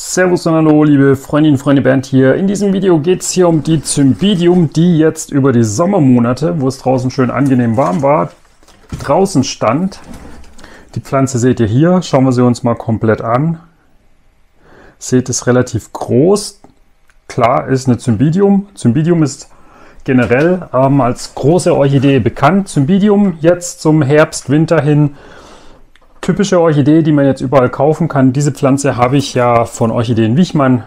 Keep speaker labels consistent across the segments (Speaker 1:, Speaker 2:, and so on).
Speaker 1: Servus und hallo, liebe Freundinnen und Freunde, Bernd hier. In diesem Video geht es hier um die Cymbidium, die jetzt über die Sommermonate, wo es draußen schön angenehm warm war, draußen stand. Die Pflanze seht ihr hier, schauen wir sie uns mal komplett an. Seht, es relativ groß. Klar, ist eine Cymbidium. Cymbidium ist generell als große Orchidee bekannt. Cymbidium jetzt zum Herbst, Winter hin. Typische Orchidee, die man jetzt überall kaufen kann. Diese Pflanze habe ich ja von Orchideen Wichmann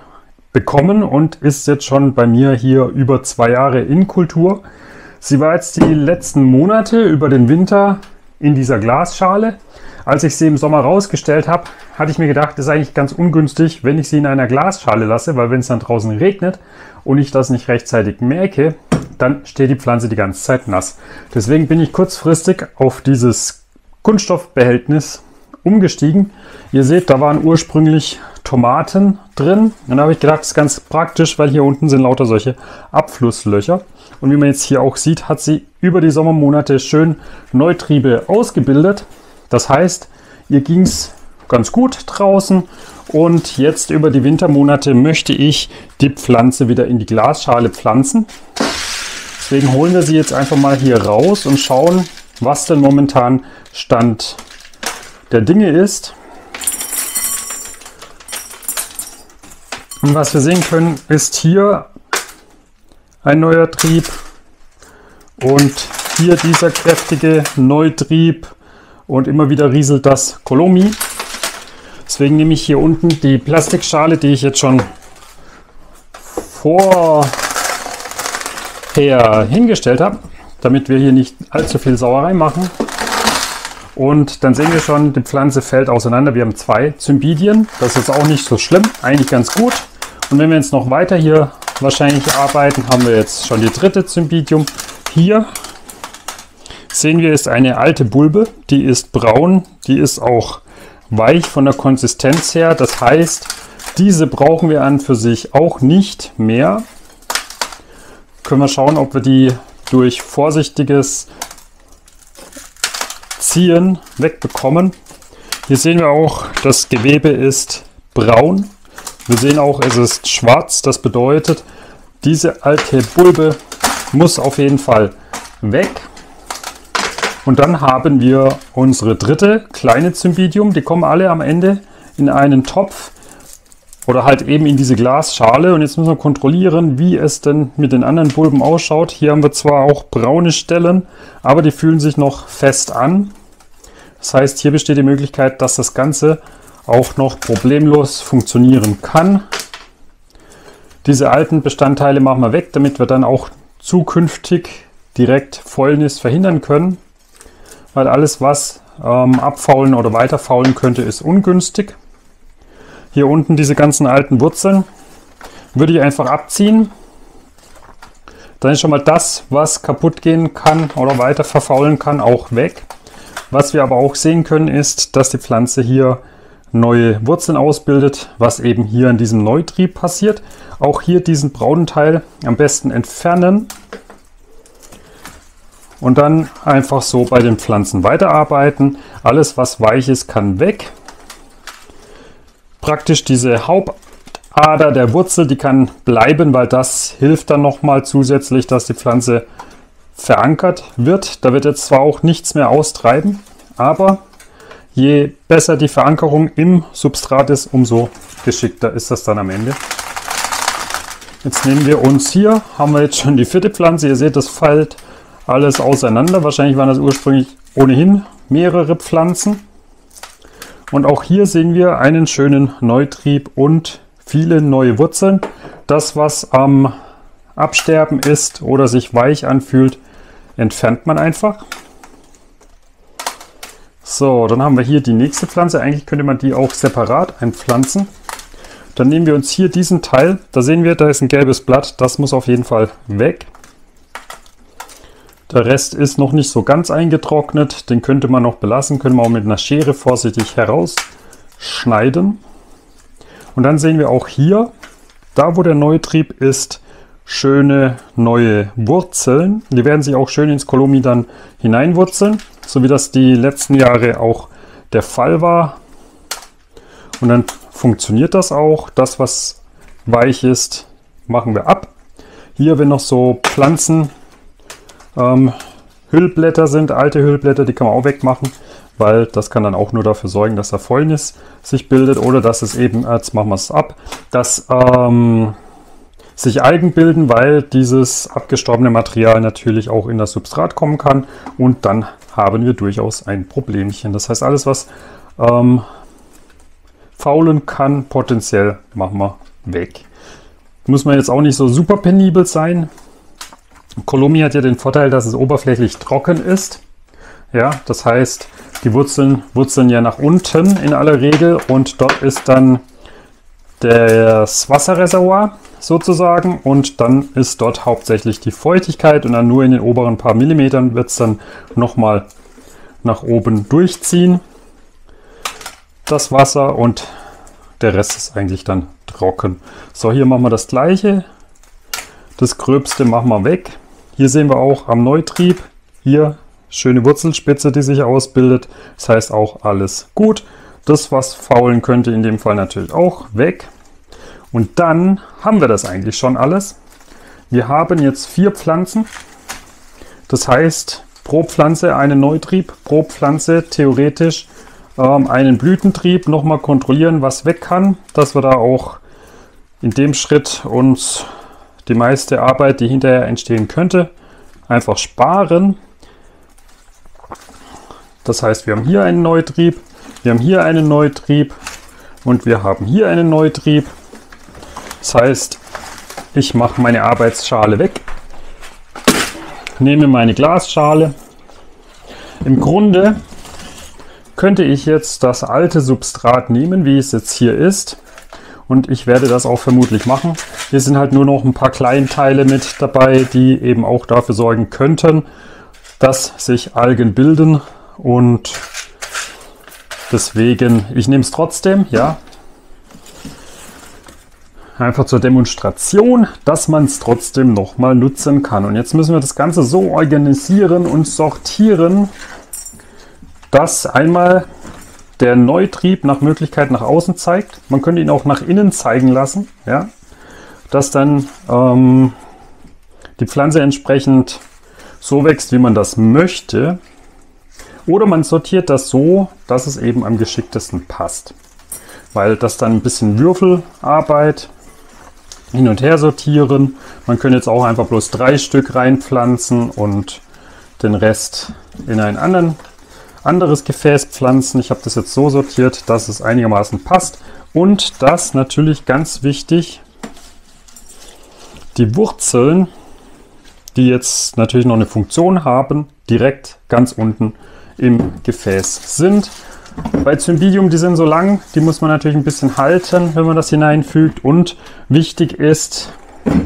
Speaker 1: bekommen und ist jetzt schon bei mir hier über 2 Jahre in Kultur. Sie war jetzt die letzten Monate über den Winter in dieser Glasschale. Als ich sie im Sommer rausgestellt habe, hatte ich mir gedacht, das ist eigentlich ganz ungünstig, wenn ich sie in einer Glasschale lasse, weil wenn es dann draußen regnet und ich das nicht rechtzeitig merke, dann steht die Pflanze die ganze Zeit nass. Deswegen bin ich kurzfristig auf dieses Kunststoffbehältnis umgestiegen. Ihr seht, da waren ursprünglich Tomaten drin. Und da habe ich gedacht, das ist ganz praktisch, weil hier unten sind lauter solche Abflusslöcher. Und wie man jetzt hier auch sieht, hat sie über die Sommermonate schön Neutriebe ausgebildet. Das heißt, ihr ging es ganz gut draußen. Und jetzt über die Wintermonate möchte ich die Pflanze wieder in die Glasschale pflanzen. Deswegen holen wir sie jetzt einfach mal hier raus und schauen, was denn momentan Stand der Dinge ist. Und was wir sehen können, ist hier ein neuer Trieb und hier dieser kräftige Neutrieb und immer wieder rieselt das Kolomi. Deswegen nehme ich hier unten die Plastikschale, die ich jetzt schon vorher hingestellt habe, damit wir hier nicht allzu viel Sauerei machen. Und dann sehen wir schon, die Pflanze fällt auseinander. Wir haben 2 Cymbidien. Das ist jetzt auch nicht so schlimm, eigentlich ganz gut. Und wenn wir jetzt noch weiter hier wahrscheinlich arbeiten, haben wir jetzt schon die 3. Cymbidium. Hier sehen wir, ist eine alte Bulbe. Die ist braun, die ist auch weich von der Konsistenz her. Das heißt, diese brauchen wir an für sich auch nicht mehr. Können wir schauen, ob wir die durch vorsichtiges Ziehen wegbekommen. Hier sehen wir auch, das Gewebe ist braun. Wir sehen auch, es ist schwarz. Das bedeutet, diese alte Bulbe muss auf jeden Fall weg. Und dann haben wir unsere 3. kleine Cymbidium. Die kommen alle am Ende in einen Topf oder halt eben in diese Glasschale. Und jetzt müssen wir kontrollieren, wie es denn mit den anderen Bulben ausschaut. Hier haben wir zwar auch braune Stellen, aber die fühlen sich noch fest an. Das heißt, hier besteht die Möglichkeit, dass das Ganze auch noch problemlos funktionieren kann. Diese alten Bestandteile machen wir weg, damit wir dann auch zukünftig direkt Fäulnis verhindern können. Weil alles, was abfaulen oder weiterfaulen könnte, ist ungünstig. Hier unten diese ganzen alten Wurzeln würde ich einfach abziehen. Dann ist schon mal das, was kaputt gehen kann oder weiter verfaulen kann, auch weg. Was wir aber auch sehen können, ist, dass die Pflanze hier neue Wurzeln ausbildet, was eben hier in diesem Neutrieb passiert. Auch hier diesen braunen Teil am besten entfernen und dann einfach so bei den Pflanzen weiterarbeiten. Alles, was weich ist, kann weg. Praktisch diese Hauptader der Wurzel, die kann bleiben, weil das hilft dann nochmal zusätzlich, dass die Pflanze verankert wird. Da wird jetzt zwar auch nichts mehr austreiben, aber je besser die Verankerung im Substrat ist, umso geschickter ist das dann am Ende. Jetzt nehmen wir uns hier, haben wir jetzt schon die 4. Pflanze. Ihr seht, das fällt alles auseinander. Wahrscheinlich waren das ursprünglich ohnehin mehrere Pflanzen. Und auch hier sehen wir einen schönen Neutrieb und viele neue Wurzeln. Das, was am Absterben ist oder sich weich anfühlt, entfernt man einfach. So, dann haben wir hier die nächste Pflanze. Eigentlich könnte man die auch separat einpflanzen. Dann nehmen wir uns hier diesen Teil. Da sehen wir, da ist ein gelbes Blatt. Das muss auf jeden Fall weg. Der Rest ist noch nicht so ganz eingetrocknet. Den könnte man noch belassen. Können wir auch mit einer Schere vorsichtig herausschneiden. Und dann sehen wir auch hier, da wo der Neutrieb ist, schöne neue Wurzeln. Die werden sich auch schön ins Kolomi dann hineinwurzeln, so wie das die letzten Jahre auch der Fall war. Und dann funktioniert das auch. Das, was weich ist, machen wir ab. Hier, wenn noch so Pflanzen, Hüllblätter sind, alte Hüllblätter, die kann man auch wegmachen, weil das kann dann auch nur dafür sorgen, dass da Fäulnis sich bildet oder dass es eben, jetzt machen wir es ab, dass sich Algen bilden, weil dieses abgestorbene Material natürlich auch in das Substrat kommen kann und dann haben wir durchaus ein Problemchen. Das heißt, alles, was faulen kann, potenziell machen wir weg. Muss man jetzt auch nicht so super penibel sein. Kolomi hat ja den Vorteil, dass es oberflächlich trocken ist. Ja, das heißt, die Wurzeln ja nach unten in aller Regel und dort ist dann das Wasserreservoir sozusagen und dann ist dort hauptsächlich die Feuchtigkeit und dann nur in den oberen paar Millimetern wird es dann nochmal nach oben durchziehen, das Wasser, und der Rest ist eigentlich dann trocken. So, hier machen wir das gleiche. Das Gröbste machen wir weg. Hier sehen wir auch am Neutrieb, hier schöne Wurzelspitze, die sich ausbildet. Das heißt auch alles gut. Das, was faulen könnte, in dem Fall natürlich auch weg. Und dann haben wir das eigentlich schon alles. Wir haben jetzt 4 Pflanzen. Das heißt, pro Pflanze einen Neutrieb, pro Pflanze theoretisch einen Blütentrieb. Nochmal kontrollieren, was weg kann, dass wir da auch in dem Schritt uns die meiste Arbeit, die hinterher entstehen könnte, einfach sparen. Das heißt, wir haben hier einen Neutrieb, wir haben hier einen Neutrieb und wir haben hier einen Neutrieb. Das heißt, ich mache meine Arbeitsschale weg, nehme meine Glasschale. Im Grunde könnte ich jetzt das alte Substrat nehmen, wie es jetzt hier ist. Und ich werde das auch vermutlich machen. Hier sind halt nur noch ein paar Kleinteile mit dabei, die eben auch dafür sorgen könnten, dass sich Algen bilden. Und deswegen, ich nehme es trotzdem, ja. Einfach zur Demonstration, dass man es trotzdem nochmal nutzen kann. Und jetzt müssen wir das Ganze so organisieren und sortieren, dass einmal der Neutrieb nach Möglichkeit nach außen zeigt. Man könnte ihn auch nach innen zeigen lassen, ja, dass dann die Pflanze entsprechend so wächst, wie man das möchte. Oder man sortiert das so, dass es eben am geschicktesten passt. Weil das dann ein bisschen Würfelarbeit, hin und her sortieren. Man könnte jetzt auch einfach bloß 3 Stück reinpflanzen und den Rest in ein anderes Gefäß pflanzen. Ich habe das jetzt so sortiert, dass es einigermaßen passt. Und das natürlich ganz wichtig, die Wurzeln, die jetzt natürlich noch eine Funktion haben, direkt ganz unten im Gefäß sind. Bei Cymbidium, die sind so lang, die muss man natürlich ein bisschen halten, wenn man das hineinfügt. Und wichtig ist,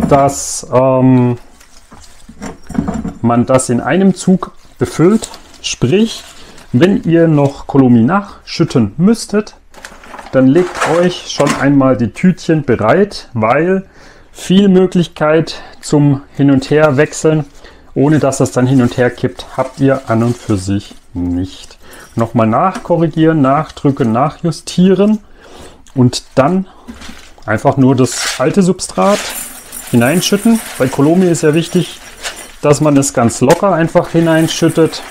Speaker 1: dass man das in einem Zug befüllt. Sprich, wenn ihr noch Kolomi nachschütten müsstet, dann legt euch schon einmal die Tütchen bereit, weil viel Möglichkeit zum Hin- und Her wechseln, ohne dass das dann hin und her kippt, habt ihr an und für sich nicht. Nochmal nachkorrigieren, nachdrücken, nachjustieren und dann einfach nur das alte Substrat hineinschütten. Bei Kolomi ist ja wichtig, dass man es ganz locker einfach hineinschüttet.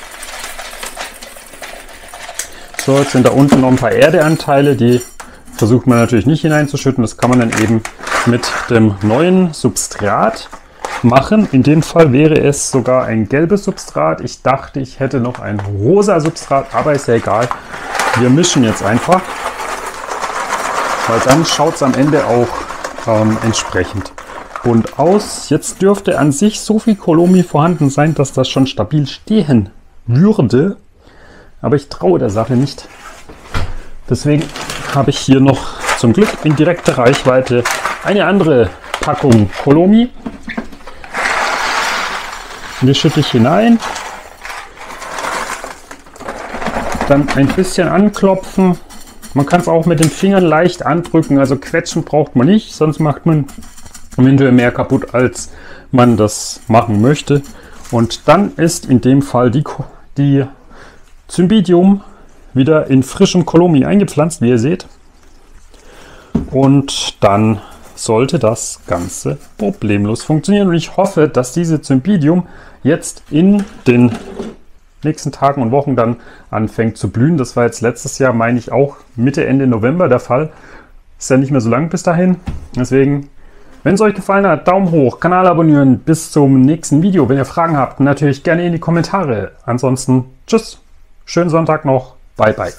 Speaker 1: So, jetzt sind da unten noch ein paar Erdeanteile, die versucht man natürlich nicht hineinzuschütten. Das kann man dann eben mit dem neuen Substrat machen. In dem Fall wäre es sogar ein gelbes Substrat. Ich dachte, ich hätte noch ein rosa Substrat, aber ist ja egal. Wir mischen jetzt einfach, weil dann schaut es am Ende auch entsprechend bunt aus. Jetzt dürfte an sich so viel Kolomi vorhanden sein, dass das schon stabil stehen würde. Aber ich traue der Sache nicht. Deswegen habe ich hier noch zum Glück in direkter Reichweite eine andere Packung Kolomi. Und die schütte ich hinein. Dann ein bisschen anklopfen. Man kann es auch mit den Fingern leicht andrücken. Also quetschen braucht man nicht, sonst macht man eventuell mehr kaputt, als man das machen möchte. Und dann ist in dem Fall die Cymbidium wieder in frischem Kolomi eingepflanzt, wie ihr seht. Und dann sollte das Ganze problemlos funktionieren. Und ich hoffe, dass diese Cymbidium jetzt in den nächsten Tagen und Wochen dann anfängt zu blühen. Das war jetzt letztes Jahr, meine ich, auch Mitte, Ende November der Fall. Ist ja nicht mehr so lang bis dahin. Deswegen, wenn es euch gefallen hat, Daumen hoch, Kanal abonnieren. Bis zum nächsten Video. Wenn ihr Fragen habt, natürlich gerne in die Kommentare. Ansonsten, tschüss, schönen Sonntag noch, bye bye.